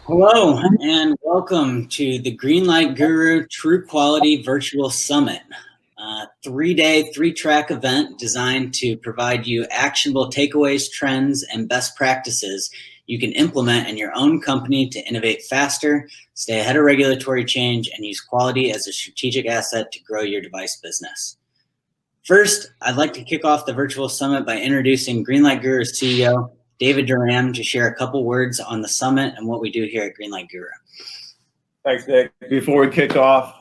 Hello and welcome to the Greenlight Guru True Quality Virtual Summit, a 3-day, 3-track event designed to provide you actionable takeaways, trends, and best practices you can implement in your own company to innovate faster, stay ahead of regulatory change, and use quality as a strategic asset to grow your device business. First, I'd like to kick off the virtual summit by introducing Greenlight Guru's CEO, David Duran, to share a couple words on the summit and what we do here at Greenlight Guru. Thanks, Nick. Before we kick off,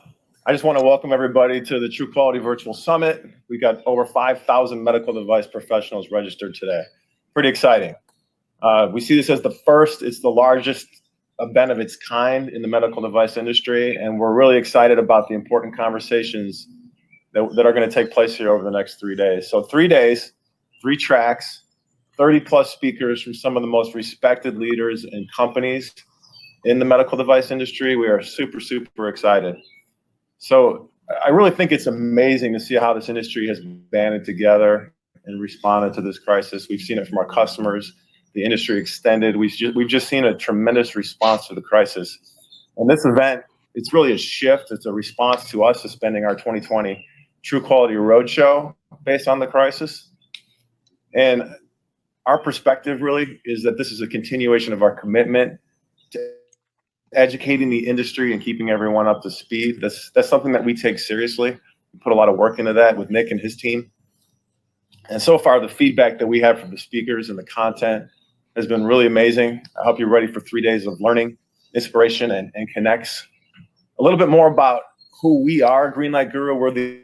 I just want to welcome everybody to the True Quality Virtual Summit. We got over 5,000 medical device professionals registered today. Pretty exciting. We see this as the first, it's the largest event of its kind in the medical device industry, and we're really excited about the important conversations that are going to take place here over the next 3 days. So 3 days, 3 tracks, 30 plus speakers from some of the most respected leaders and companies in the medical device industry. We are super, super excited. So I really think it's amazing to see how this industry has banded together and responded to this crisis. We've seen it from our customers, the industry extended. We've just seen a tremendous response to the crisis. And this event, it's really a shift. It's a response to us suspending our 2020 True Quality Roadshow based on the crisis. And our perspective really is that this is a continuation of our commitment to educating the industry and keeping everyone up to speed. That's something that we take seriously. We put a lot of work into that with Nick and his team. And so far, the feedback that we have from the speakers and the content has been really amazing. I hope you're ready for 3 days of learning, inspiration, and connects. A little bit more about who we are, Greenlight Guru. We're the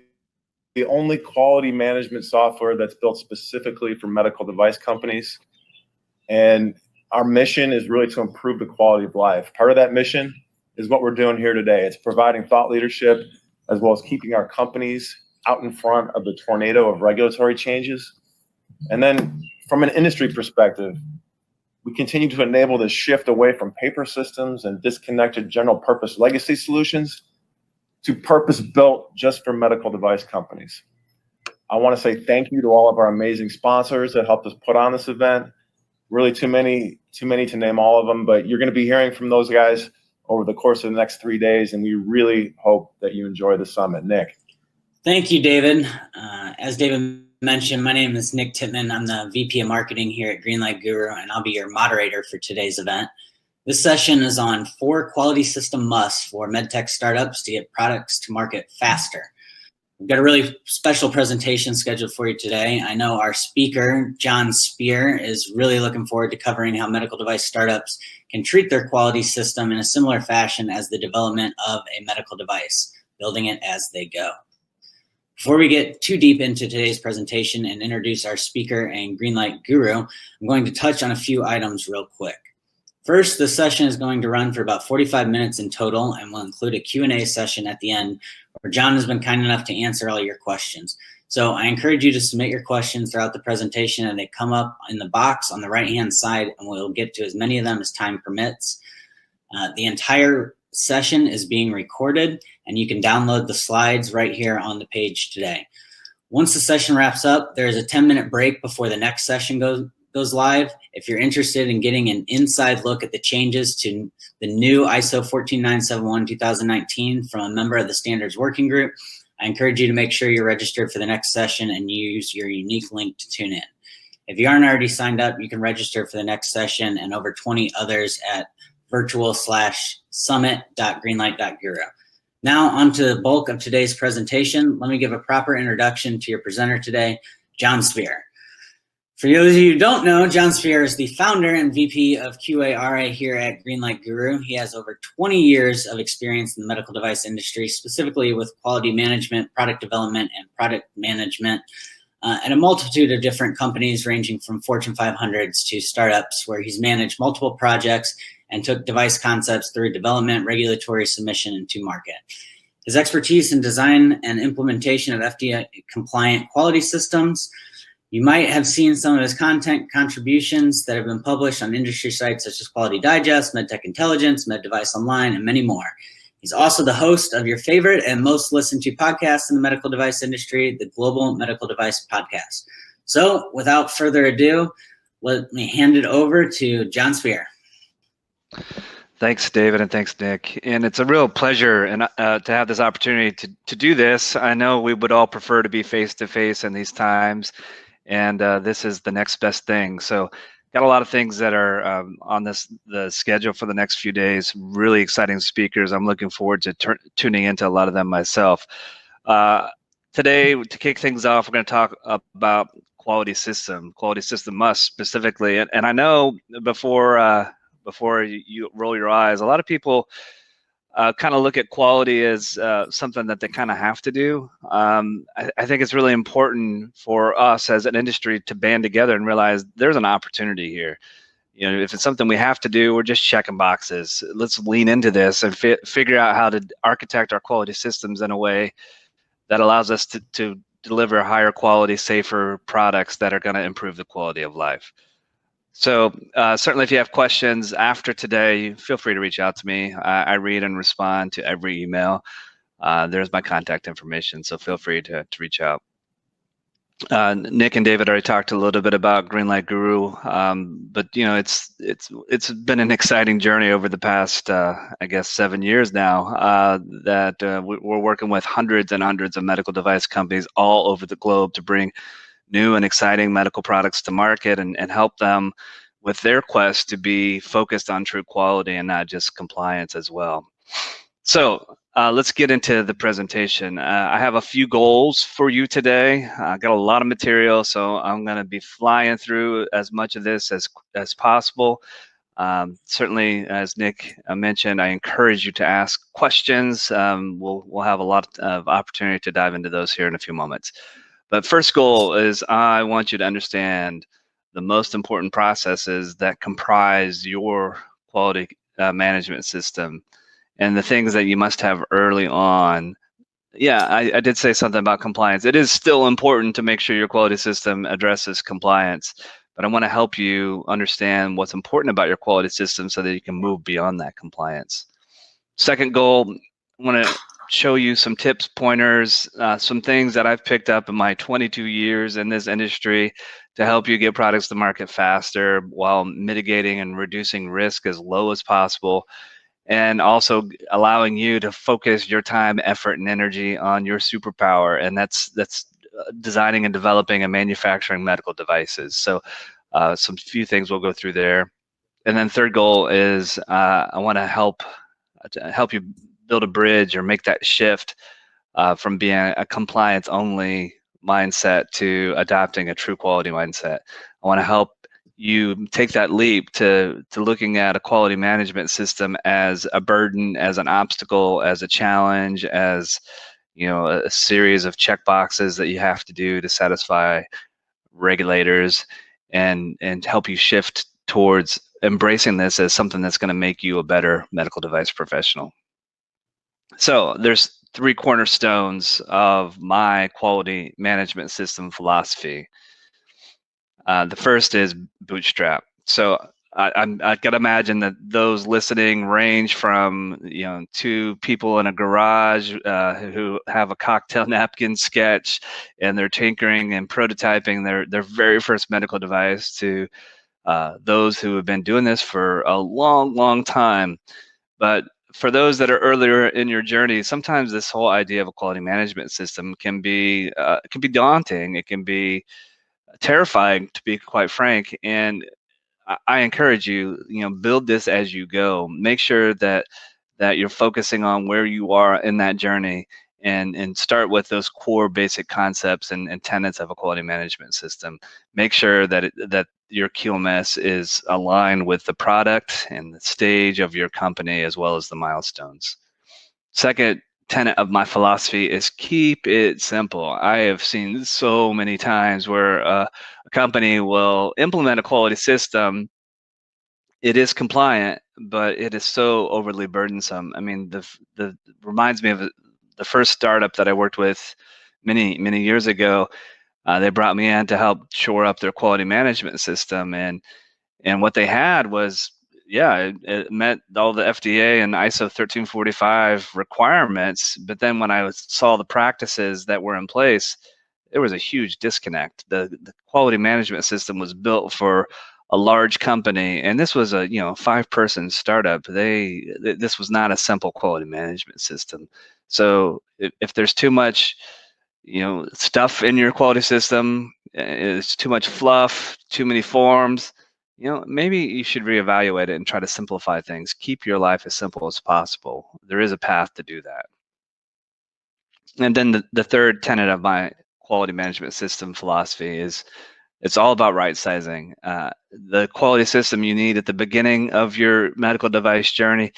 only quality management software that's built specifically for medical device companies. And our mission is really to improve the quality of life. Part of that mission is what we're doing here today. It's providing thought leadership as well as keeping our companies out in front of the tornado of regulatory changes. And then from an industry perspective, we continue to enable this shift away from paper systems and disconnected general purpose legacy solutions to purpose-built just for medical device companies. I want to say thank you to all of our amazing sponsors that helped us put on this event. Really too many to name all of them, but you're going to be hearing from those guys over the course of the next 3 days, and we really hope that you enjoy the summit. Nick. Thank you, David. As David mentioned, my name is Nick Tittman. I'm the VP of Marketing here at Greenlight Guru, and I'll be your moderator for today's event. This session is on 4 quality system musts for MedTech startups to get products to market faster. We've got a really special presentation scheduled for you today. I know our speaker, Jon Speer, is really looking forward to covering how medical device startups can treat their quality system in a similar fashion as the development of a medical device, building it as they go. Before we get too deep into today's presentation and introduce our speaker and Greenlight Guru, I'm going to touch on a few items real quick. First, the session is going to run for about 45 minutes in total and will include a Q&A session at the end where Jon has been kind enough to answer all your questions. So I encourage you to submit your questions throughout the presentation, and they come up in the box on the right-hand side, and we'll get to as many of them as time permits. The entire session is being recorded, and you can download the slides right here on the page today. Once the session wraps up, there's a 10-minute break before the next session goes live. If you're interested in getting an inside look at the changes to the new ISO 14971-2019 from a member of the Standards Working Group, I encourage you to make sure you're registered for the next session and use your unique link to tune in. If you aren't already signed up, you can register for the next session and over 20 others at virtual/summit.greenlight.guru. Now on to the bulk of today's presentation. Let me give a proper introduction to your presenter today, Jon Speer. For those of you who don't know, Jon Speer is the founder and VP of QA/RA here at Greenlight Guru. He has over 20 years of experience in the medical device industry, specifically with quality management, product development, and product management at a multitude of different companies ranging from Fortune 500s to startups, where he's managed multiple projects and took device concepts through development, regulatory submission, and to market. His expertise in design and implementation of FDA-compliant quality systems. You might have seen some of his content contributions that have been published on industry sites such as Quality Digest, MedTech Intelligence, MedDevice Online, and many more. He's also the host of your favorite and most listened to podcast in the medical device industry, the Global Medical Device Podcast. So without further ado, let me hand it over to Jon Speer. Thanks, David, and thanks, Nick. And it's a real pleasure and to have this opportunity to do this. I know we would all prefer to be face-to-face in these times, and this is the next best thing. So got a lot of things that are on the schedule for the next few days. Really exciting speakers. I'm looking forward to tuning into a lot of them myself. Today, to kick things off, we're going to talk about quality system must specifically. And I know before you roll your eyes, a lot of people kind of look at quality as something that they kind of have to do. I think it's really important for us as an industry to band together and realize there's an opportunity here. You know, if it's something we have to do, we're just checking boxes. Let's lean into this and figure out how to architect our quality systems in a way that allows us to deliver higher quality, safer products that are going to improve the quality of life. So certainly if you have questions after today, feel free to reach out to me. I read and respond to every email. There's my contact information, so feel free to reach out. Nick and David already talked a little bit about Greenlight Guru, but you know it's been an exciting journey over the past I guess 7 years now that we're working with hundreds and hundreds of medical device companies all over the globe to bring new and exciting medical products to market and help them with their quest to be focused on true quality and not just compliance as well. So let's get into the presentation. I have a few goals for you today. I got a lot of material, so I'm going to be flying through as much of this as possible. Certainly, as Nick mentioned, I encourage you to ask questions. We'll have a lot of opportunity to dive into those here in a few moments. But first goal is I want you to understand the most important processes that comprise your quality management system and the things that you must have early on. Yeah, I did say something about compliance. It is still important to make sure your quality system addresses compliance, but I want to help you understand what's important about your quality system so that you can move beyond that compliance. Second goal, I want to show you some tips, pointers, some things that I've picked up in my 22 years in this industry to help you get products to market faster while mitigating and reducing risk as low as possible, and also allowing you to focus your time, effort, and energy on your superpower, and that's designing and developing and manufacturing medical devices. So some few things we'll go through there. And then third goal is I want to help you build a bridge or make that shift from being a compliance only mindset to adopting a true quality mindset. I want to help you take that leap to looking at a quality management system as a burden, as an obstacle, as a challenge, as you know, a series of check boxes that you have to do to satisfy regulators, and help you shift towards embracing this as something that's going to make you a better medical device professional. So there's 3 cornerstones of my quality management system philosophy. The first is bootstrap. So I can imagine that those listening range from 2 people in a garage who have a cocktail napkin sketch and they're tinkering and prototyping their very first medical device to those who have been doing this for a long time. But for those that are earlier in your journey, sometimes this whole idea of a quality management system can be daunting. It can be terrifying, to be quite frank. And I encourage you, build this as you go. Make sure that you're focusing on where you are in that journey, and start with those core basic concepts and tenets of a quality management system. Make sure that your QMS is aligned with the product and the stage of your company as well as the milestones. Second tenet of my philosophy is keep it simple. I have seen so many times where a company will implement a quality system. It is compliant, but it is so overly burdensome. I mean, the reminds me of the first startup that I worked with many years ago. They brought me in to help shore up their quality management system, and what they had was, it met all the FDA and ISO 13485 requirements, but then when I saw the practices that were in place, there was a huge disconnect. The quality management system was built for a large company, and this was a 5-person startup. This was not a simple quality management system. So if there's too much stuff in your quality system, it's too much fluff, too many forms, maybe you should reevaluate it and try to simplify things. Keep your life as simple as possible. There is a path to do that. And then the third tenet of my quality management system philosophy is it's all about right sizing. The quality system you need at the beginning of your medical device journey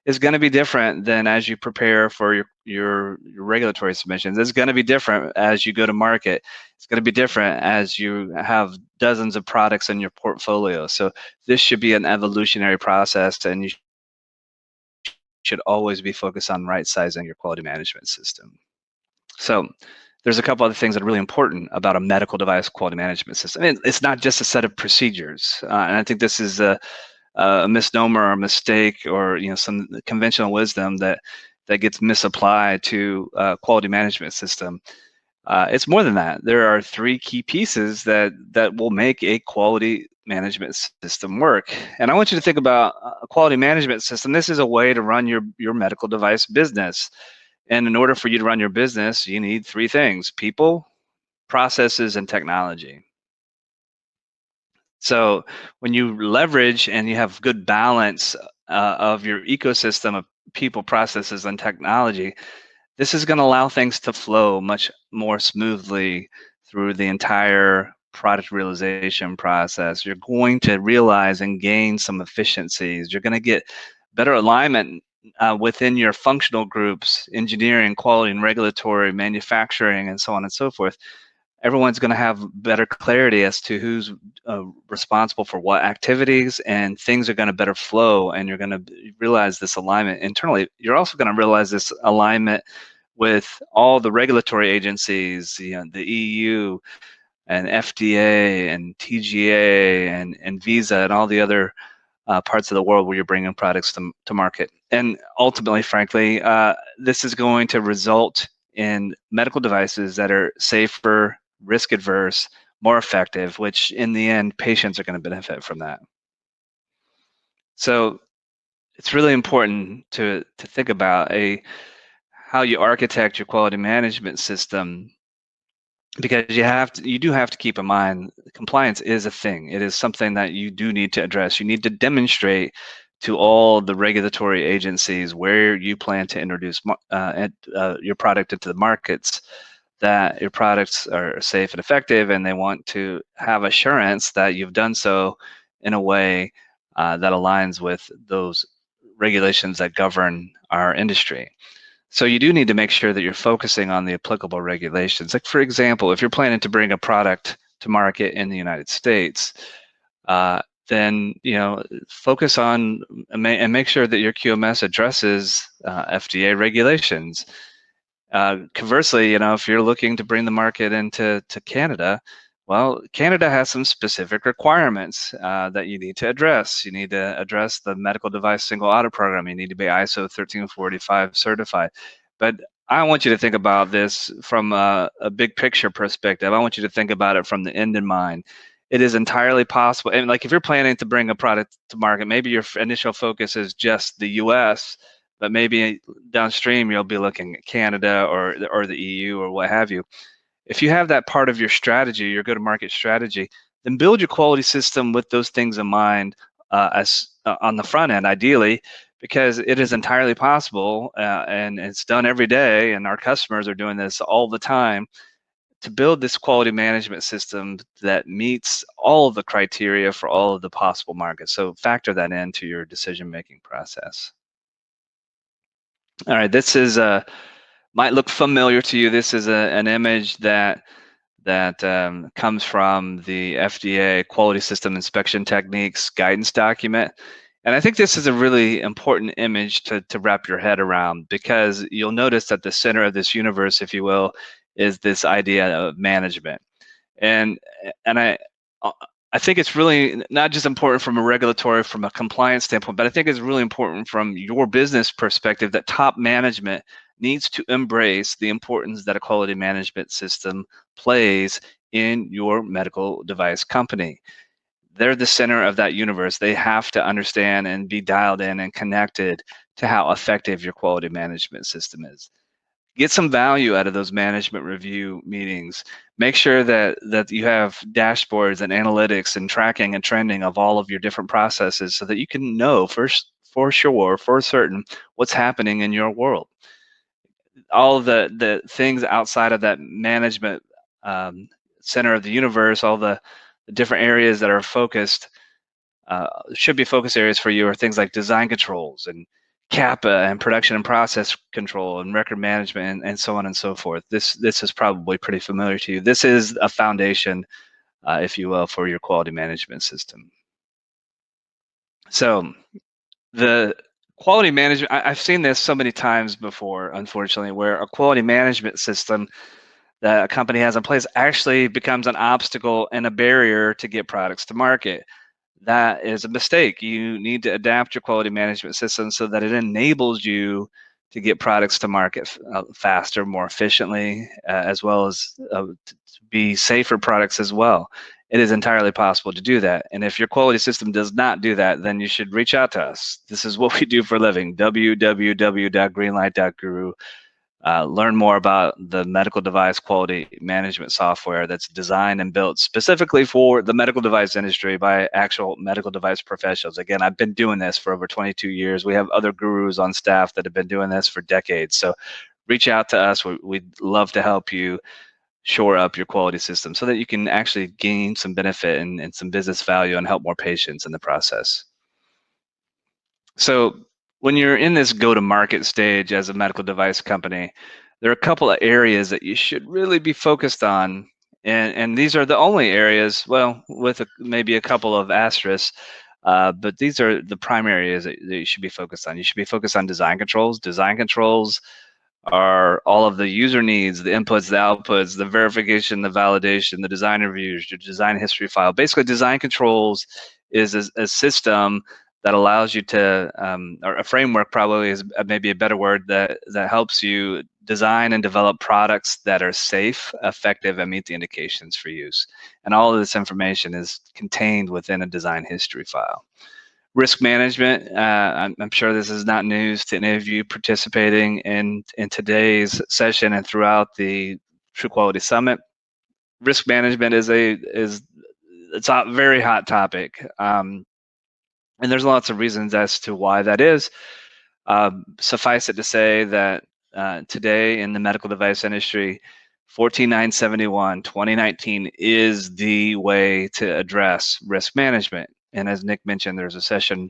is going to be different than as you prepare for your regulatory submissions. It's going to be different as you go to market. It's going to be different as you have dozens of products in your portfolio. So this should be an evolutionary process, and you should always be focused on right sizing your quality management system. So there's a couple other things that are really important about a medical device quality management system. I mean, it's not just a set of procedures, and I think this is a misnomer or a mistake, or some conventional wisdom that gets misapplied to quality management system. It's more than that. There are 3 key pieces that will make a quality management system work. And I want you to think about a quality management system. This is a way to run your medical device business. And in order for you to run your business, you need 3 things: people, processes, and technology. So when you leverage and you have good balance of your ecosystem of people, processes, and technology, this is going to allow things to flow much more smoothly through the entire product realization process. You're going to realize and gain some efficiencies. You're going to get better alignment within your functional groups: engineering, quality, and regulatory, manufacturing, and so on and so forth. Everyone's going to have better clarity as to who's responsible for what activities, and things are going to better flow, and you're going to realize this alignment internally. You're also going to realize this alignment with all the regulatory agencies, the EU and FDA and TGA and Visa and all the other parts of the world where you're bringing products to market. And ultimately, frankly, this is going to result in medical devices that are safer, risk adverse, more effective, which in the end, patients are going to benefit from that. So it's really important to think about how you architect your quality management system, because you do have to keep in mind compliance is a thing. It is something that you do need to address. You need to demonstrate to all the regulatory agencies where you plan to introduce your product into the markets, that your products are safe and effective, and they want to have assurance that you've done so in a way that aligns with those regulations that govern our industry. So you do need to make sure that you're focusing on the applicable regulations. Like, for example, if you're planning to bring a product to market in the United States, then focus on and make sure that your QMS addresses FDA regulations. Conversely, if you're looking to bring the market into Canada, well, Canada has some specific requirements that you need to address. You need to address the medical device single audit program. You need to be ISO 13485 certified. But I want you to think about this from a big picture perspective. I want you to think about it from the end in mind. It is entirely possible. And like, if you're planning to bring a product to market, maybe your initial focus is just the US, but maybe downstream you'll be looking at Canada or the EU or what have you. If you have that part of your strategy, your go-to-market strategy, then build your quality system with those things in mind on the front end, ideally, because it is entirely possible, and it's done every day, and our customers are doing this all the time, to build this quality management system that meets all of the criteria for all of the possible markets. So factor that into your decision-making process. All right, this is might look familiar to you. This is an image that comes from the FDA Quality System Inspection Techniques Guidance document. And I think this is a really important image to wrap your head around, because you'll notice at the center of this universe, if you will, is this idea of management. And I think it's really not just important from a regulatory, from a compliance standpoint, but I think it's really important from your business perspective that top management needs to embrace the importance that a quality management system plays in your medical device company. they're the center of that universe. They have to understand and be dialed in and connected to how effective your quality management system is. Get some value out of those management review meetings. Make sure that you have dashboards and analytics and tracking and trending of all of your different processes so that you can know for sure, for certain, what's happening in your world. All of the things outside of that management center of the universe, all the different areas that are focused, should be focus areas for you, are things like design controls and CAPA and production and process control and record management and so on and so forth. This is probably pretty familiar to you. This is a foundation, if you will, for your quality management system. So the quality management, I've seen this so many times before, unfortunately, where a quality management system that a company has in place actually becomes an obstacle and a barrier to get products to market. That is a mistake. You need to adapt your quality management system so that it enables you to get products to market faster, more efficiently, as well as to be safer products as well. It is entirely possible to do that. And if your quality system does not do that, then you should reach out to us. This is what we do for a living, www.greenlight.guru. Learn more about the medical device quality management software that's designed and built specifically for the medical device industry by actual medical device professionals. Again, I've been doing this for over 22 years. We have other gurus on staff that have been doing this for decades. So reach out to us. We'd love to help you shore up your quality system so that you can actually gain some benefit and some business value and help more patients in the process. So when you're in this go-to-market stage as a medical device company, there are a couple of areas that you should really be focused on. And these are the only areas, well, with maybe a couple of asterisks, but these are the primary areas that you should be focused on. You should be focused on design controls. Design controls are all of the user needs, the inputs, the outputs, the verification, the validation, the design reviews, your design history file. Basically, design controls is a system that allows you to, or a framework probably is maybe a better word, that helps you design and develop products that are safe, effective, and meet the indications for use. And all of this information is contained within a design history file. Risk management, I'm sure this is not news to any of you participating in today's session and throughout the True Quality Summit. Risk management it's a very hot topic. And there's lots of reasons as to why that is. Suffice it to say that today in the medical device industry, 14971 2019 is the way to address risk management. And as Nick mentioned, there's a session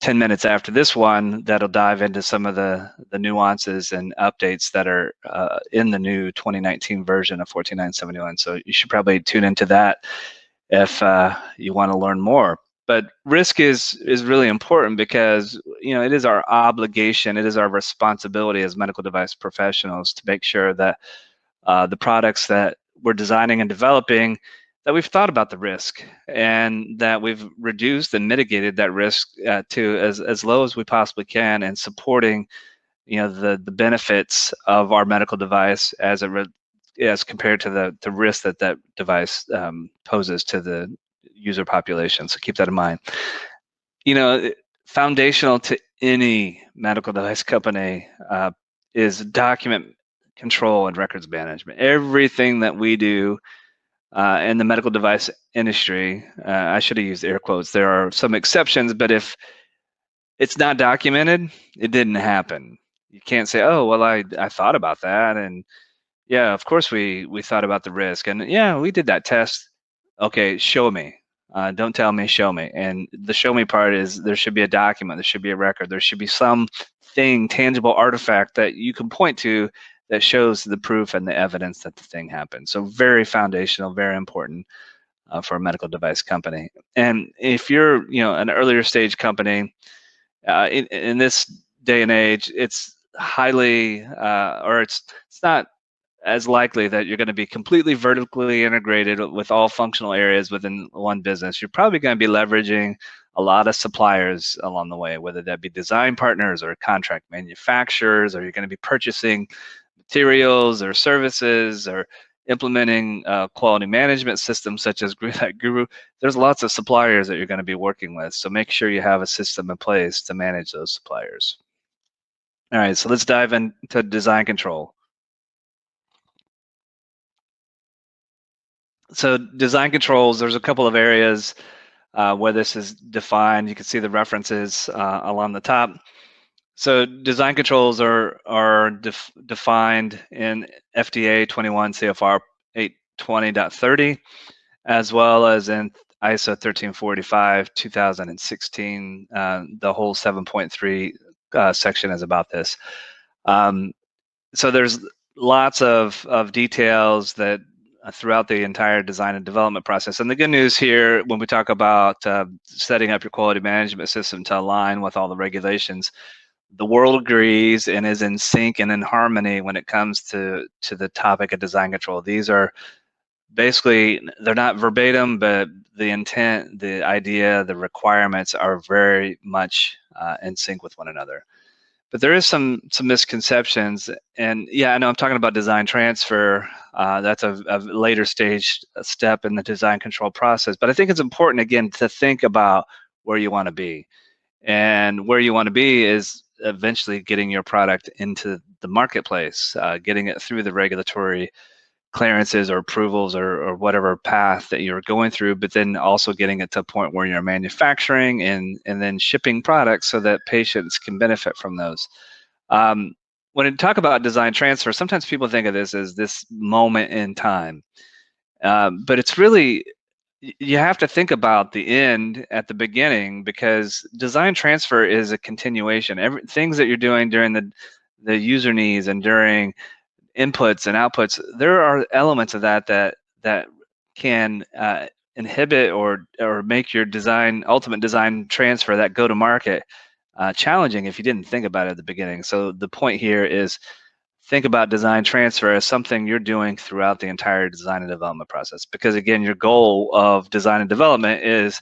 10 minutes after this one that'll dive into some of the nuances and updates that are in the new 2019 version of 14971. So you should probably tune into that if you want to learn more. But risk is really important because, you know, it is our obligation, it is our responsibility as medical device professionals to make sure that the products that we're designing and developing, that we've thought about the risk and that we've reduced and mitigated that risk to as low as we possibly can, and supporting, you know, the benefits of our medical device as compared to the risk that device poses to the user population. So keep that in mind. You know, foundational to any medical device company is document control and records management. Everything that we do in the medical device industry, I should have used air quotes. There are some exceptions, but if it's not documented, it didn't happen. You can't say, oh, well, I thought about that, and yeah, of course we thought about the risk, and yeah, we did that test. Okay, show me. Don't tell me, show me. And the show me part is there should be a document, there should be a record, there should be something, tangible artifact that you can point to that shows the proof and the evidence that the thing happened. So very foundational, very important for a medical device company. And if you're, you know, an earlier stage company, in this day and age, it's highly, or it's not as likely that you're going to be completely vertically integrated with all functional areas within one business. You're probably going to be leveraging a lot of suppliers along the way, whether that be design partners or contract manufacturers, or you're going to be purchasing materials or services, or implementing quality management systems such as Greenlight Guru, there's lots of suppliers that you're going to be working with. So make sure you have a system in place to manage those suppliers. All right, so let's dive into design control. So design controls, there's a couple of areas where this is defined. You can see the references along the top. So design controls are defined in FDA 21 CFR 820.30, as well as in ISO 1345 2016. The whole 7.3 section is about this. So there's lots of details that throughout the entire design and development process. And the good news here, when we talk about setting up your quality management system to align with all the regulations, the world agrees and is in sync and in harmony when it comes to the topic of design control. These are basically, they're not verbatim, but the intent, the idea, the requirements are very much in sync with one another. But there is some misconceptions, and yeah, I know I'm talking about design transfer. That's a later stage step in the design control process. But I think it's important, again, to think about where you want to be. And where you want to be is eventually getting your product into the marketplace, getting it through the regulatory clearances or approvals or whatever path that you're going through, but then also getting it to a point where you're manufacturing and then shipping products so that patients can benefit from those. When we talk about design transfer, sometimes people think of this as this moment in time, but it's really, you have to think about the end at the beginning, because design transfer is a continuation. Things that you're doing during the user needs and during inputs and outputs, there are elements of that can inhibit or make your ultimate design transfer, that go to market, challenging if you didn't think about it at the beginning. So the point here is, think about design transfer as something you're doing throughout the entire design and development process, because again, your goal of design and development is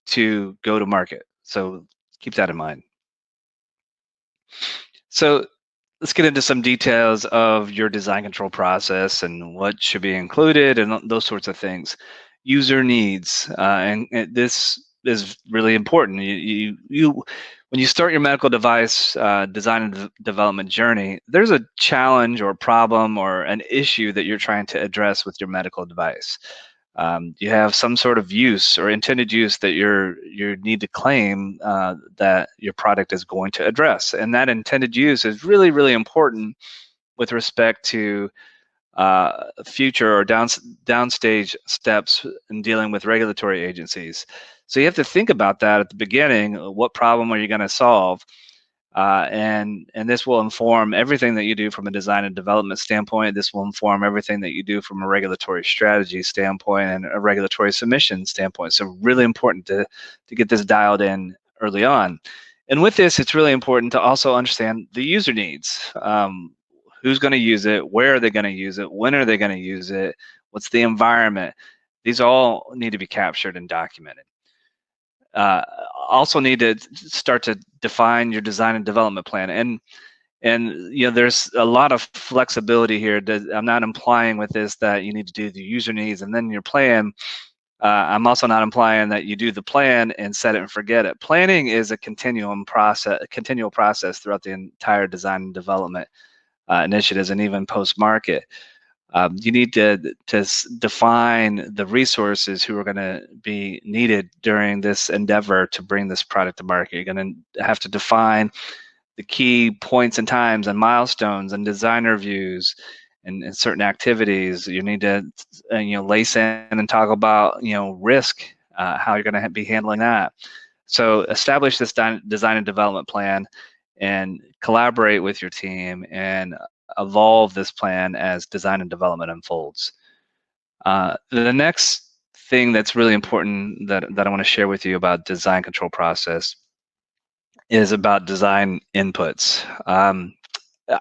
to go to market. So keep that in mind. So let's get into some details of your design control process and what should be included and those sorts of things. User needs, and this is really important. When you start your medical device design and development journey, there's a challenge or problem or an issue that you're trying to address with your medical device. You have some sort of use or intended use that you need to claim that your product is going to address, and that intended use is really, really important with respect to future or downstage steps in dealing with regulatory agencies. So you have to think about that at the beginning. What problem are you going to solve? And this will inform everything that you do from a design and development standpoint. This will inform everything that you do from a regulatory strategy standpoint and a regulatory submission standpoint. So really important to get this dialed in early on. And with this, it's really important to also understand the user needs. Who's going to use it? Where are they going to use it? When are they going to use it? What's the environment? These all need to be captured and documented. Also need to start to define your design and development plan, and you know, there's a lot of flexibility here. I'm not implying with this that you need to do the user needs and then your plan. I'm also not implying that you do the plan and set it and forget it. Planning is a continual process throughout the entire design and development initiatives and even post-market. You need to define the resources who are going to be needed during this endeavor to bring this product to market. You're going to have to define the key points and times and milestones and design reviews and certain activities. You need to lace in and talk about risk, how you're going to be handling that. So establish this design and development plan and collaborate with your team and evolve this plan as design and development unfolds. The next thing that's really important that I want to share with you about design control process is about design inputs.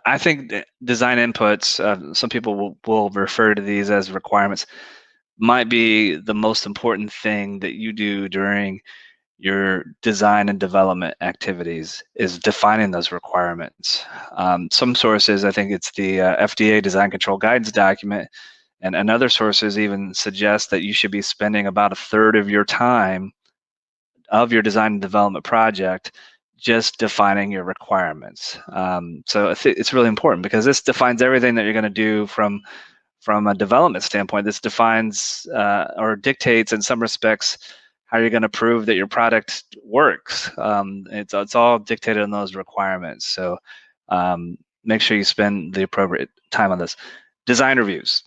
I think design inputs, some people will refer to these as requirements, might be the most important thing that you do during your design and development activities, is defining those requirements. Some sources, I think it's the FDA Design Control Guidance document, And other sources even suggest that you should be spending about a third of your time of your design and development project just defining your requirements. So it's really important because this defines everything that you're going to do from a development standpoint. This defines or dictates in some respects how you're going to prove that your product works. It's all dictated on those requirements. So make sure you spend the appropriate time on this. Design reviews.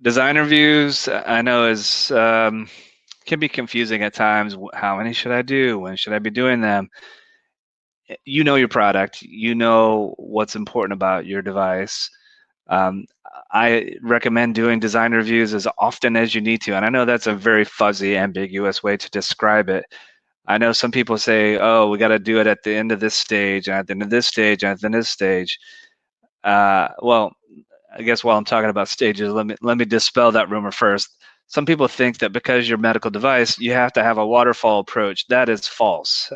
Design reviews, I know, can be confusing at times. How many should I do? When should I be doing them? You know your product. You know what's important about your device. I recommend doing design reviews as often as you need to. And I know that's a very fuzzy, ambiguous way to describe it. I know some people say, oh, we got to do it at the end of this stage, and at the end of this stage, and at the end of this stage. Well, I guess while I'm talking about stages, let me dispel that rumor first. Some people think that because you're a medical device, you have to have a waterfall approach. That is false.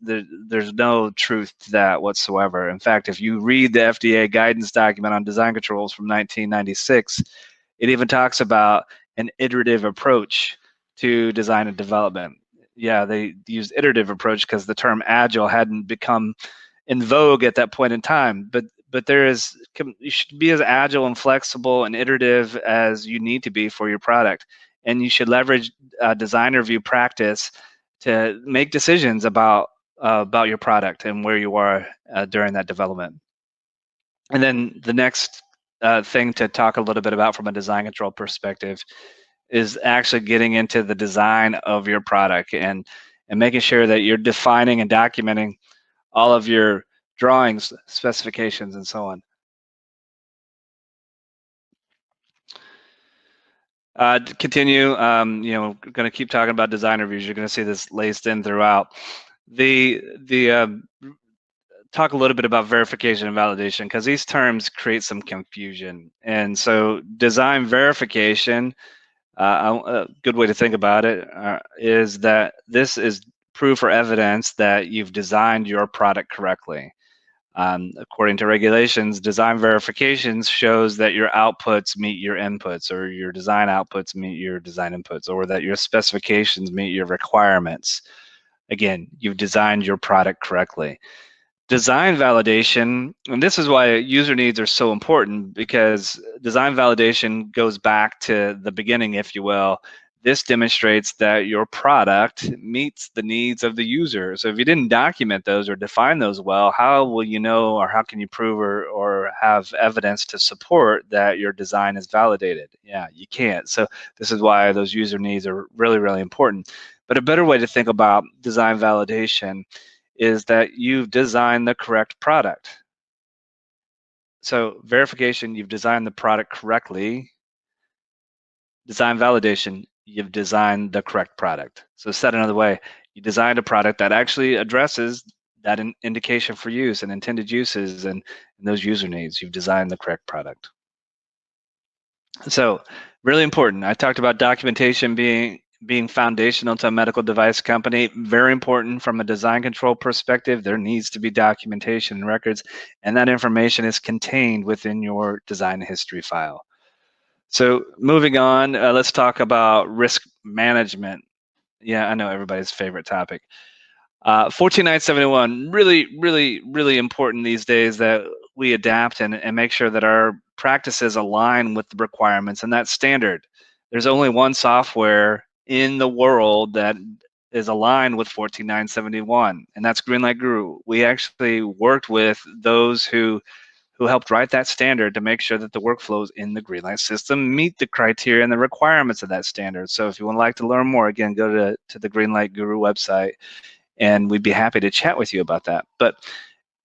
There's no truth to that whatsoever. In fact, if you read the FDA guidance document on design controls from 1996, it even talks about an iterative approach to design and development. Yeah, they used iterative approach because the term agile hadn't become in vogue at that point in time. But you should be as agile and flexible and iterative as you need to be for your product. And you should leverage design review practice to make decisions about your product and where you are during that development. And then the next thing to talk a little bit about from a design control perspective is actually getting into the design of your product and making sure that you're defining and documenting all of your drawings, specifications, and so on. To continue, we're going to keep talking about design reviews. You're going to see this laced in throughout. Talk a little bit about verification and validation because these terms create some confusion. And so design verification, a good way to think about it is that this is proof or evidence that you've designed your product correctly. According to regulations, design verifications shows that your outputs meet your inputs, or your design outputs meet your design inputs, or that your specifications meet your requirements. Again, you've designed your product correctly. Design validation, and this is why user needs are so important, because design validation goes back to the beginning, if you will. This demonstrates that your product meets the needs of the user. So if you didn't document those or define those well, how will you know, or how can you prove or have evidence to support that your design is validated? Yeah, you can't. So this is why those user needs are really, really important. But a better way to think about design validation is that you've designed the correct product. So verification, you've designed the product correctly. Design validation, you've designed the correct product. So said another way, you designed a product that actually addresses that indication for use and intended uses and those user needs. You've designed the correct product. So really important. I talked about documentation being foundational to a medical device company. Very important from a design control perspective. There needs to be documentation and records, and that information is contained within your design history file. So moving on, let's talk about risk management. Yeah, I know everybody's favorite topic. 14971, really important these days that we adapt and make sure that our practices align with the requirements and that standard. There's only one software in the world that is aligned with 14971, and that's Greenlight Guru. We actually worked with those who helped write that standard to make sure that the workflows in the Greenlight system meet the criteria and the requirements of that standard. So if you would like to learn more, again, go to the Greenlight Guru website, and we'd be happy to chat with you about that. But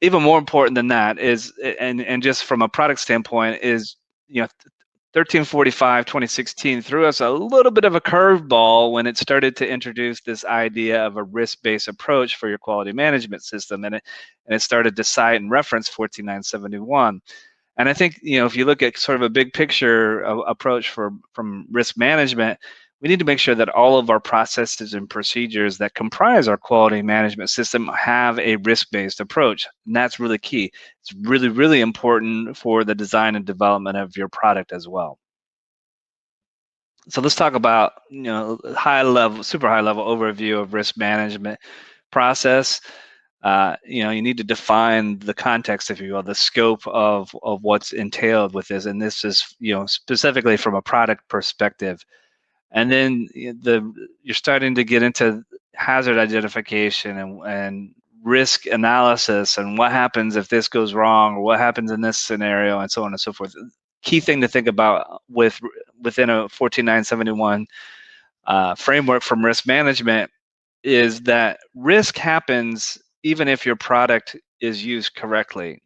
even more important than that is, and just from a product standpoint, is 1345 2016 threw us a little bit of a curveball when it started to introduce this idea of a risk-based approach for your quality management system, and it started to cite and reference 14971. And I think if you look at sort of a big picture approach from risk management, we need to make sure that all of our processes and procedures that comprise our quality management system have a risk-based approach. And that's really key. It's really important for the design and development of your product as well. So let's talk about, high level, super high level overview of risk management process. You need to define the context, if you will, the scope of what's entailed with this. And this is, specifically from a product perspective. And then you're starting to get into hazard identification and risk analysis and what happens if this goes wrong or what happens in this scenario and so on and so forth. Key thing to think about within a 14971 framework from risk management is that risk happens even if your product is used correctly.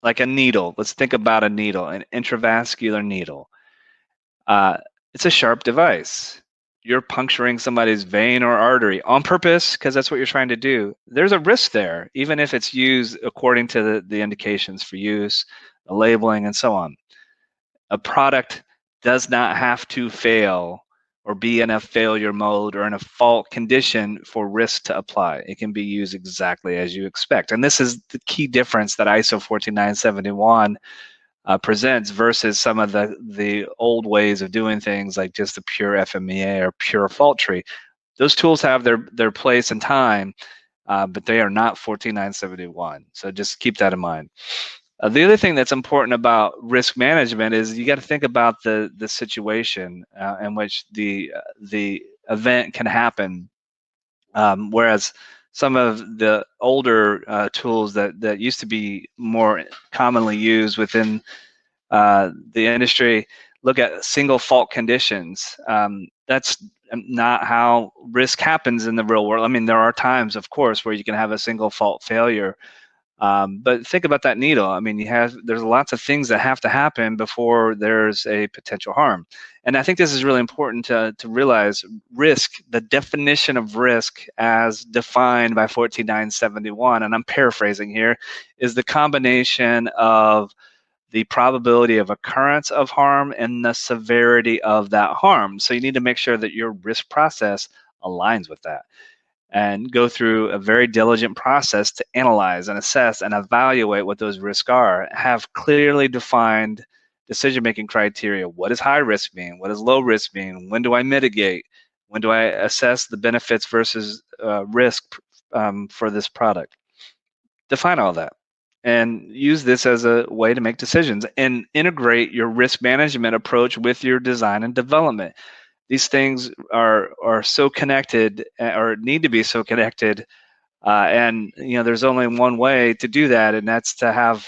Like a needle, let's think about a needle, an intravascular needle. It's a sharp device. You're puncturing somebody's vein or artery on purpose because that's what you're trying to do. There's a risk there, even if it's used according to the indications for use, the labeling, and so on. A product does not have to fail or be in a failure mode or in a fault condition for risk to apply. It can be used exactly as you expect. And this is the key difference that ISO 14971 presents versus some of the old ways of doing things like just the pure FMEA or pure fault tree. Those tools have their place and time, but they are not 14971. So just keep that in mind. The other thing that's important about risk management is you got to think about the situation in which the event can happen. Whereas some of the older tools that used to be more commonly used within the industry look at single fault conditions. That's not how risk happens in the real world. I mean, there are times, of course, where you can have a single fault failure. But think about that needle. I mean, there's lots of things that have to happen before there's a potential harm. And I think this is really important to realize risk, the definition of risk as defined by 14971, and I'm paraphrasing here, is the combination of the probability of occurrence of harm and the severity of that harm. So you need to make sure that your risk process aligns with that, and go through a very diligent process to analyze and assess and evaluate what those risks are. Have clearly defined decision-making criteria. What does high risk mean? What does low risk mean? When do I mitigate? When do I assess the benefits versus risk for this product? Define all that and use this as a way to make decisions and integrate your risk management approach with your design and development. These things are so connected, or need to be so connected, and there's only one way to do that, and that's to have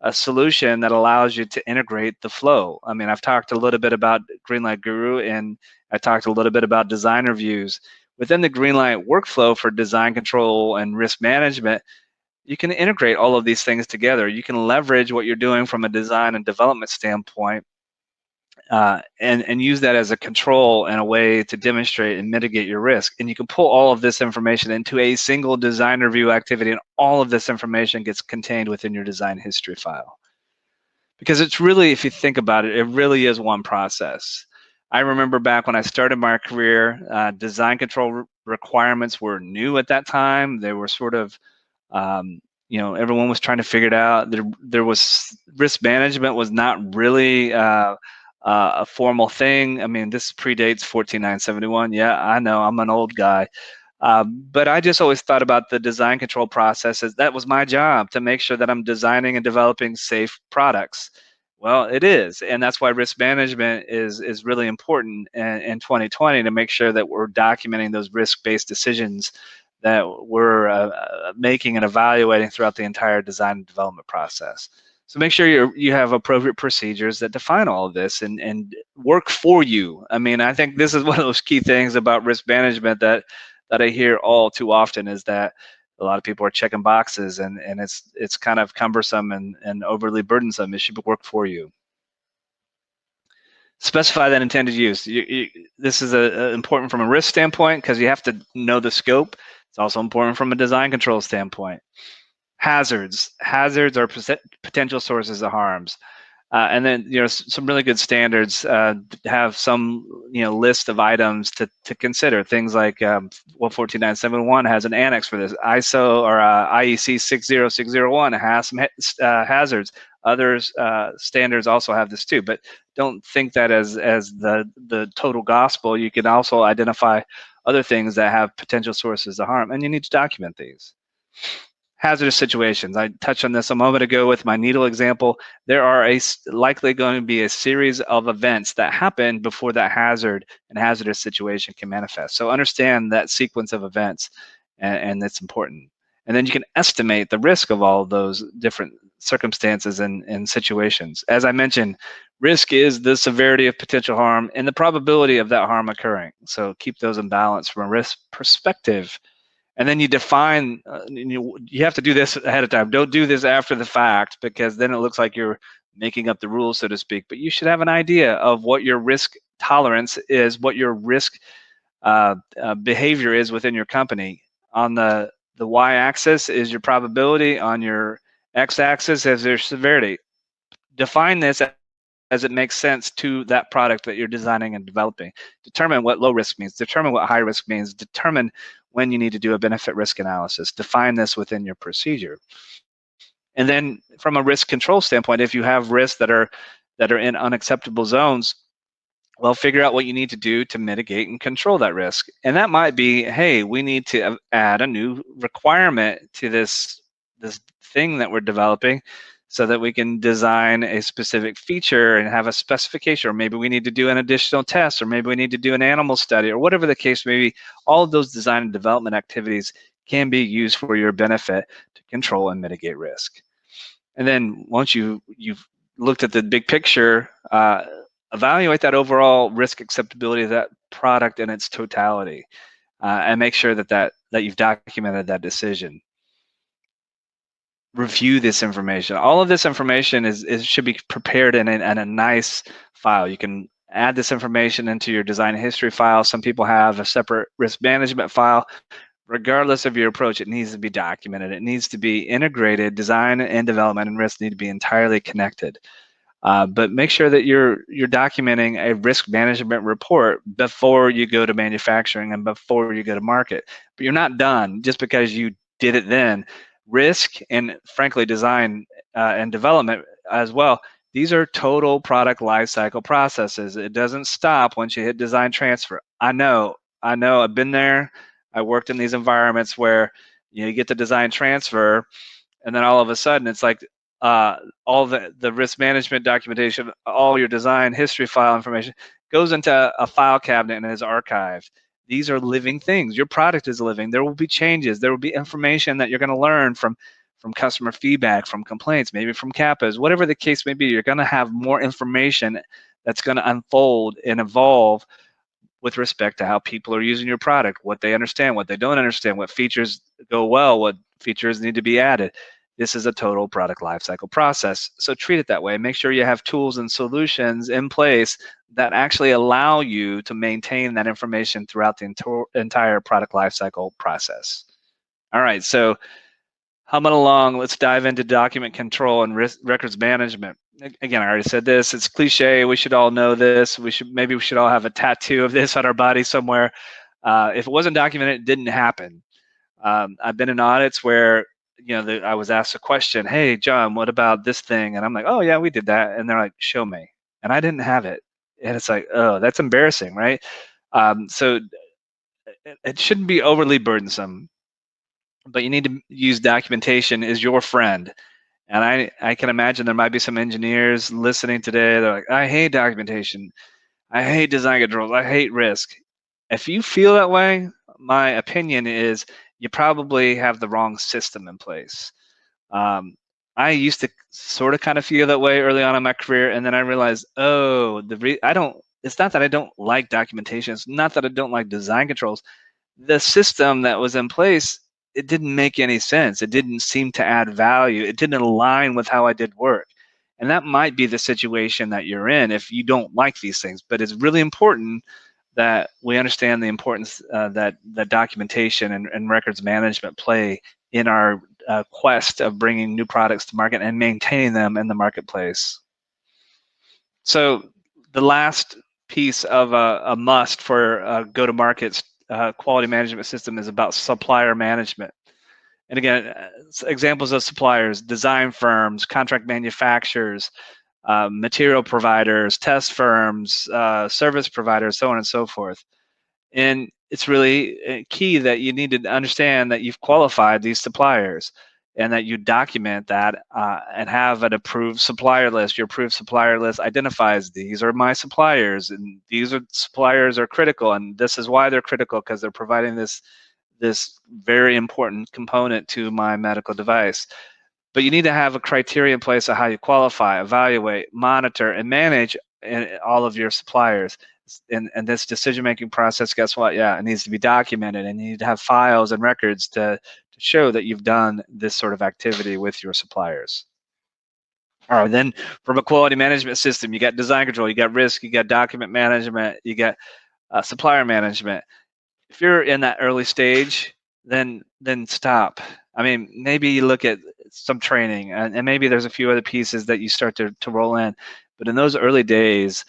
a solution that allows you to integrate the flow. I mean, I've talked a little bit about Greenlight Guru, and I talked a little bit about design reviews. Within the Greenlight workflow for design control and risk management, you can integrate all of these things together. You can leverage what you're doing from a design and development standpoint, and use that as a control and a way to demonstrate and mitigate your risk. And you can pull all of this information into a single design review activity, and all of this information gets contained within your design history file. Because it's really, if you think about it, it really is one process. I remember back when I started my career, design control requirements were new at that time. They were sort of, everyone was trying to figure it out. There was risk management was not really a formal thing. I mean, this predates 14971. Yeah, I know, I'm an old guy. But I just always thought about the design control process as that was my job, to make sure that I'm designing and developing safe products. Well, it is, and that's why risk management is really important in 2020, to make sure that we're documenting those risk-based decisions that we're making and evaluating throughout the entire design and development process. So make sure you have appropriate procedures that define all of this and work for you. I mean, I think this is one of those key things about risk management that I hear all too often, is that a lot of people are checking boxes, and it's kind of cumbersome and overly burdensome. It should work for you. Specify that intended use. This is important from a risk standpoint because you have to know the scope. It's also important from a design control standpoint. Hazards are potential sources of harms. And then, some really good standards have some, list of items to consider. Things like 14971 has an annex for this. ISO or IEC 60601 has some hazards. Others standards also have this too, but don't think that as the total gospel. You can also identify other things that have potential sources of harm, and you need to document these. Hazardous situations. I touched on this a moment ago with my needle example. There are likely going to be a series of events that happen before that hazard and hazardous situation can manifest. So understand that sequence of events, and that's important. And then you can estimate the risk of all of those different circumstances and situations. As I mentioned, risk is the severity of potential harm and the probability of that harm occurring. So keep those in balance from a risk perspective. And then you define, you have to do this ahead of time. Don't do this after the fact, because then it looks like you're making up the rules, so to speak. But you should have an idea of what your risk tolerance is, what your risk behavior is within your company. On the y-axis is your probability. On your x-axis is your severity. Define this as it makes sense to that product that you're designing and developing. Determine what low risk means. Determine what high risk means. Determine when you need to do a benefit risk analysis. Define this within your procedure. And then from a risk control standpoint, if you have risks that are in unacceptable zones, well, figure out what you need to do to mitigate and control that risk. And that might be, hey, we need to add a new requirement to this thing that we're developing, so that we can design a specific feature and have a specification, or maybe we need to do an additional test, or maybe we need to do an animal study, or whatever the case may be. All of those design and development activities can be used for your benefit to control and mitigate risk. And then once you've looked at the big picture, evaluate that overall risk acceptability of that product in its totality, and make sure that you've documented that decision. Review this information. All of this information should be prepared in a nice file. You can add this information into your design history file. Some people have a separate risk management file. Regardless of your approach, it needs to be documented. It needs to be integrated. Design and development and risk need to be entirely connected. But make sure that you're documenting a risk management report before you go to manufacturing and before you go to market. But you're not done just because you did it then. Risk and, frankly, design and development as well. These are total product lifecycle processes. It doesn't stop once you hit design transfer. I know. I've been there. I worked in these environments where you get the design transfer, and then all of a sudden it's like all the risk management documentation, all your design history file information goes into a file cabinet and is archived. These are living things. Your product is living. There will be changes. There will be information that you're going to learn from customer feedback, from complaints, maybe from CAPAs, whatever the case may be. You're going to have more information that's going to unfold and evolve with respect to how people are using your product, what they understand, what they don't understand, what features go well, what features need to be added. This is a total product lifecycle process. So treat it that way. Make sure you have tools and solutions in place that actually allow you to maintain that information throughout the entire product lifecycle process. All right, so humming along, let's dive into document control and records management. Again, I already said this, it's cliche, we should all know this. Maybe we should all have a tattoo of this on our body somewhere. If it wasn't documented, it didn't happen. I've been in audits where I was asked a question, hey, John, what about this thing? And I'm like, oh, yeah, we did that. And they're like, show me. And I didn't have it. And it's like, oh, that's embarrassing, right? So it shouldn't be overly burdensome, but you need to use documentation as your friend. And I can imagine there might be some engineers listening today. They're like, I hate documentation. I hate design controls. I hate risk. If you feel that way, my opinion is you probably have the wrong system in place. I used to sort of kind of feel that way early on in my career, and then I realized, oh, it's not that I don't like documentation. It's not that I don't like design controls. The system that was in place, it didn't make any sense. It didn't seem to add value. It didn't align with how I did work. And that might be the situation that you're in if you don't like these things. But it's really important that we understand the importance that documentation and records management play in our quest of bringing new products to market and maintaining them in the marketplace. So the last piece of a must for a go-to-market quality management system is about supplier management. And again, examples of suppliers: design firms, contract manufacturers, material providers, test firms, service providers, so on and so forth. And it's really key that you need to understand that you've qualified these suppliers and that you document that and have an approved supplier list. Your approved supplier list identifies these are my suppliers, and these are suppliers are critical, and this is why they're critical, because they're providing this very important component to my medical device. But you need to have a criteria in place of how you qualify, evaluate, monitor, and manage all of your suppliers. And this decision-making process, guess what? Yeah, it needs to be documented, and you need to have files and records to show that you've done this sort of activity with your suppliers. All right, then from a quality management system, you got design control, you got risk, you got document management, you got supplier management. If you're in that early stage, then stop. I mean, maybe you look at some training, and maybe there's a few other pieces that you start to roll in. But in those early days,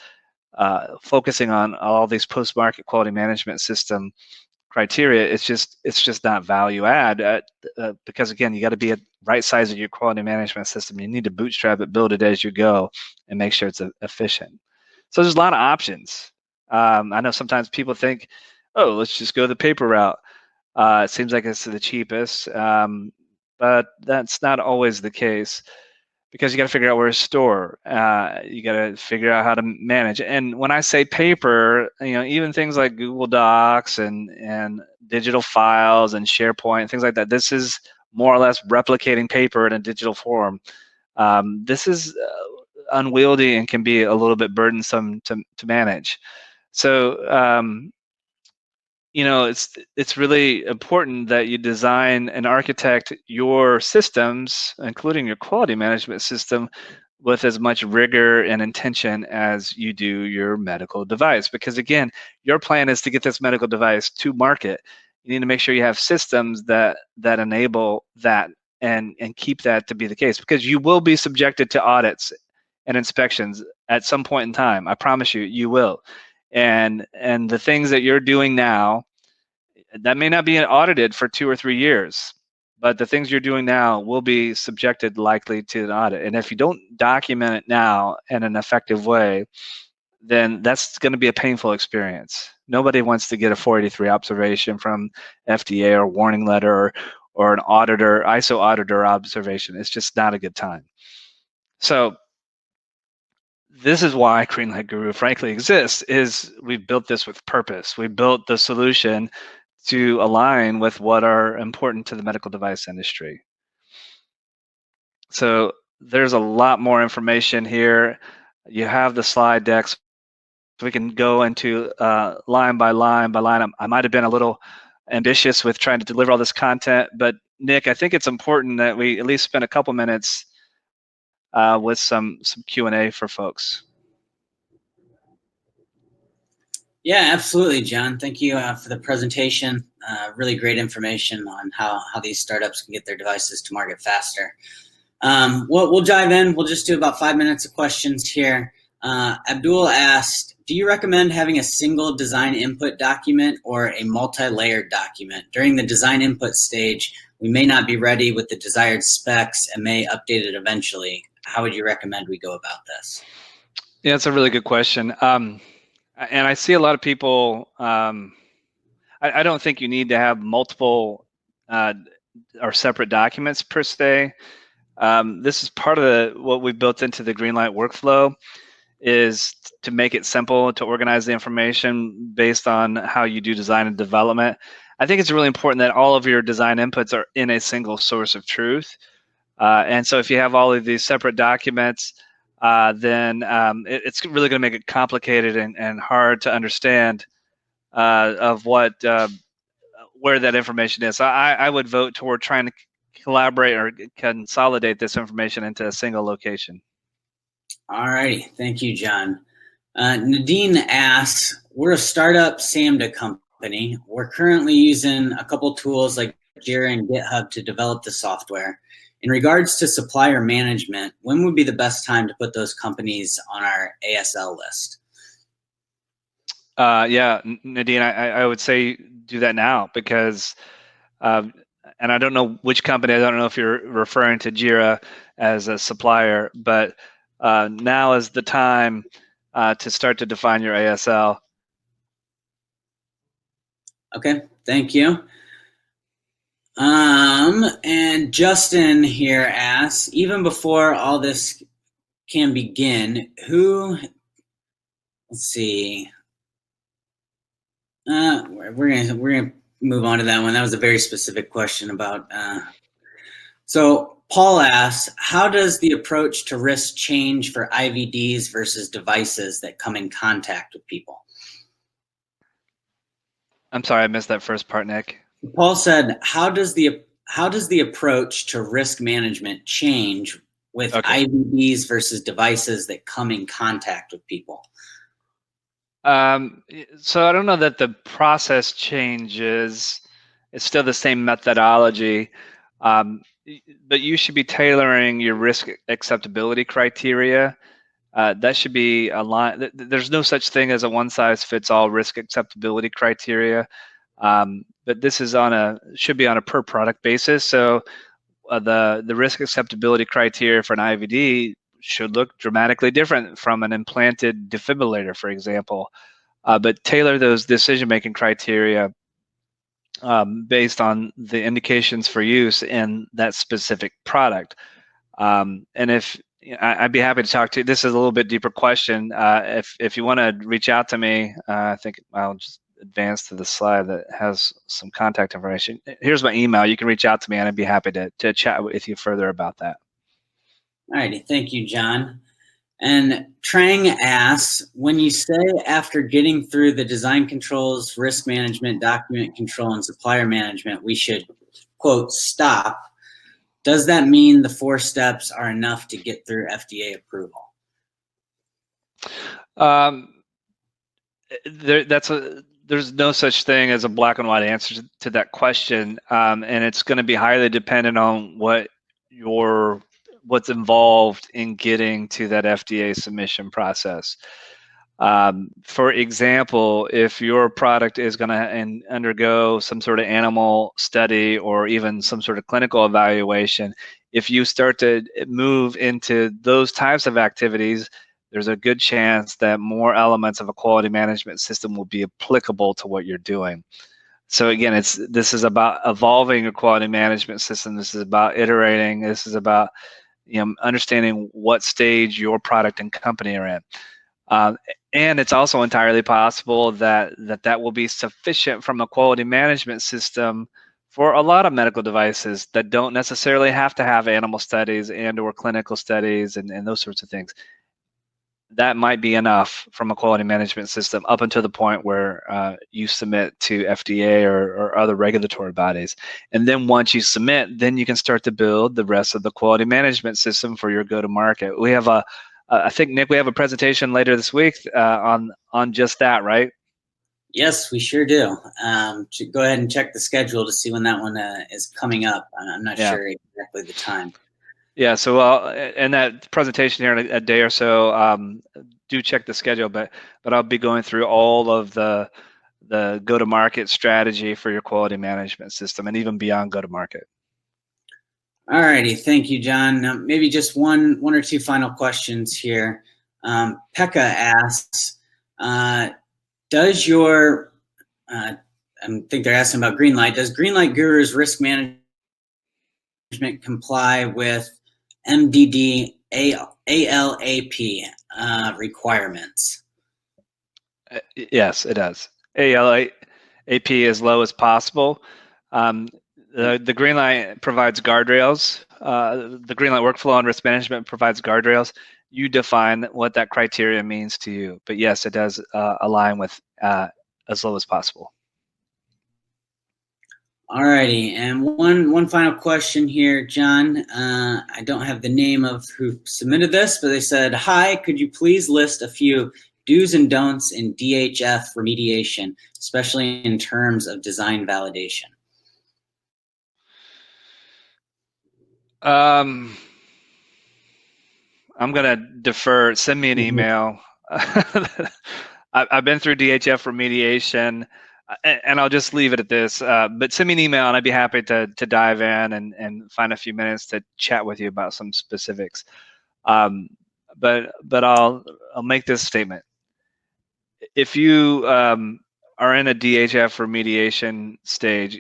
focusing on all these post-market quality management system criteria, it's just not value add because again, you got to be at right size of your quality management system. You need to bootstrap it, build it as you go, and make sure it's efficient. So there's a lot of options. I know sometimes people think, oh, let's just go the paper route. It seems like it's the cheapest, but that's not always the case, because you got to figure out where to store. You got to figure out how to manage. And when I say paper, even things like Google Docs and digital files and SharePoint and things like that, this is more or less replicating paper in a digital form. This is unwieldy and can be a little bit burdensome to manage. So it's really important that you design and architect your systems, including your quality management system, with as much rigor and intention as you do your medical device. Because again, your plan is to get this medical device to market. You need to make sure you have systems that enable that and keep that to be the case, because you will be subjected to audits and inspections at some point in time. I promise you, you will. And the things that you're doing now, that may not be audited for 2 or 3 years, but the things you're doing now will be subjected likely to an audit. And if you don't document it now in an effective way, then that's going to be a painful experience. Nobody wants to get a 483 observation from FDA or warning letter or an auditor, ISO auditor observation. It's just not a good time. So this is why Greenlight Guru frankly exists, is we built this with purpose. We built the solution to align with what are important to the medical device industry. So there's a lot more information here. You have the slide decks. We can go into line by line by line. I might have been a little ambitious with trying to deliver all this content, but Nick, I think it's important that we at least spend a couple minutes with some Q&A for folks. Yeah, absolutely, John. Thank you for the presentation. Really great information on how these startups can get their devices to market faster. We'll dive in. We'll just do about 5 minutes of questions here. Abdul asked, do you recommend having a single design input document or a multi-layered document? During the design input stage, we may not be ready with the desired specs and may update it eventually. How would you recommend we go about this? Yeah, it's a really good question. And I see a lot of people, I don't think you need to have multiple or separate documents per se. This is part of what we built into the Greenlight workflow, is to make it simple to organize the information based on how you do design and development. I think it's really important that all of your design inputs are in a single source of truth. And so if you have all of these separate documents, then it's really going to make it complicated and hard to understand of what where that information is. So I would vote toward trying to collaborate or consolidate this information into a single location. All righty. Thank you, John. Nadine asks, we're a startup SAMDA company. We're currently using a couple tools like Jira and GitHub to develop the software. In regards to supplier management, when would be the best time to put those companies on our ASL list? Yeah, Nadine, I would say do that now because, and I don't know which company, I don't know if you're referring to Jira as a supplier, but now is the time to start to define your ASL. Okay, thank you. And Justin here asks, even before all this can begin, let's see, we're gonna move on to that one. That was a very specific question about, so Paul asks, how does the approach to risk change for IVDs versus devices that come in contact with people? I'm sorry, I missed that first part, Nick. Paul said, how does the approach to risk management change with IVDs versus devices that come in contact with people? So I don't know that the process changes. It's still the same methodology, but you should be tailoring your risk acceptability criteria. That should be aligned. There's no such thing as a one-size-fits-all risk acceptability criteria, but this is should be on a per product basis. So the risk acceptability criteria for an IVD should look dramatically different from an implanted defibrillator, for example. But tailor those decision-making criteria based on the indications for use in that specific product. And if I'd be happy to talk to you. This is a little bit deeper question. If you want to reach out to me, I think I'll just advance to the slide that has some contact information. Here's my email. You can reach out to me, and I'd be happy to chat with you further about that. All righty. Thank you, John. And Trang asks, when you say after getting through the design controls, risk management, document control, and supplier management, we should, quote, stop, does that mean the 4 steps are enough to get through FDA approval? There's no such thing as a black and white answer to that question, and it's going to be highly dependent on what's involved in getting to that FDA submission process. For example, if your product is going to undergo some sort of animal study or even some sort of clinical evaluation, if you start to move into those types of activities, there's a good chance that more elements of a quality management system will be applicable to what you're doing. So again, this is about evolving your quality management system. This is about iterating. This is about understanding what stage your product and company are in. And it's also entirely possible that will be sufficient from a quality management system for a lot of medical devices that don't necessarily have to have animal studies and or clinical studies and those sorts of things. That might be enough from a quality management system up until the point where you submit to FDA or other regulatory bodies. And then once you submit, then you can start to build the rest of the quality management system for your go-to-market. We have I think, Nick, we have a presentation later this week on just that, right? Yes, we sure do. Go ahead and check the schedule to see when that one is coming up. I'm not sure exactly the time. Yeah, so in that presentation here in a day or so, do check the schedule, but I'll be going through all of the go-to-market strategy for your quality management system and even beyond go-to-market. All righty, thank you, John. Now, maybe just one or two final questions here. Pekka asks, does your, I think they're asking about Greenlight, does Greenlight Guru's risk management comply with MDD ALAP requirements? Yes, it does. ALAP as low as possible. The Greenlight provides guardrails. The Greenlight workflow on risk management provides guardrails. You define what that criteria means to you. But yes, it does align with as low as possible. All righty, and one final question here, John. I don't have the name of who submitted this, but they said, hi, could you please list a few do's and don'ts in DHF remediation, especially in terms of design validation? I'm gonna defer. Send me an email. I've been through DHF remediation, and I'll just leave it at this. But send me an email, and I'd be happy to dive in and find a few minutes to chat with you about some specifics. But I'll make this statement. If you are in a DHF remediation stage,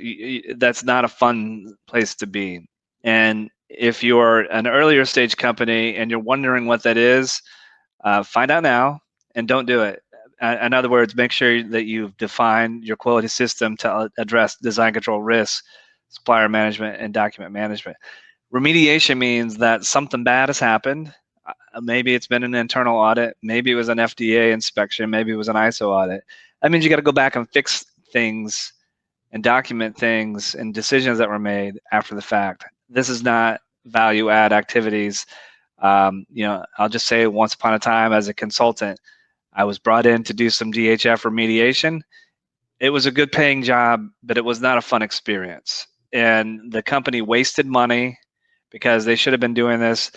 that's not a fun place to be. And if you're an earlier stage company and you're wondering what that is, find out now and don't do it. In other words, make sure that you've defined your quality system to address design control risks, supplier management, and document management. Remediation means that something bad has happened. Maybe it's been an internal audit. Maybe it was an FDA inspection. Maybe it was an ISO audit. That means you got to go back and fix things and document things and decisions that were made after the fact. This is not value add activities. I'll just say once upon a time as a consultant, I was brought in to do some DHF remediation. It was a good paying job, but it was not a fun experience. And the company wasted money because they should have been doing this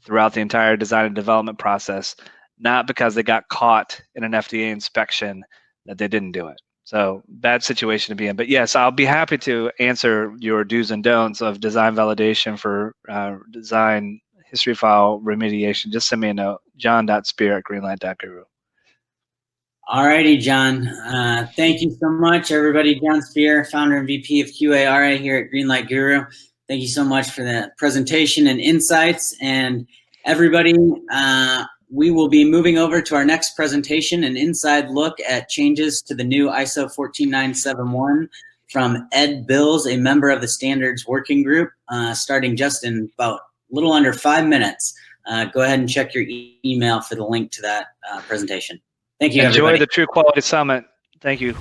throughout the entire design and development process, not because they got caught in an FDA inspection that they didn't do it. So bad situation to be in. But yes, I'll be happy to answer your do's and don'ts of design validation for design history file remediation. Just send me a note, jon.speer@greenlight.guru. All righty, Jon. Thank you so much, everybody. Jon Speer, founder and VP of QARA here at Greenlight Guru. Thank you so much for the presentation and insights. And everybody, we will be moving over to our next presentation, an inside look at changes to the new ISO 14971 from Ed Bills, a member of the Standards Working Group, starting just in about a little under 5 minutes. Go ahead and check your email for the link to that presentation. Thank you, Enjoy everybody. the True Quality Summit. Thank you.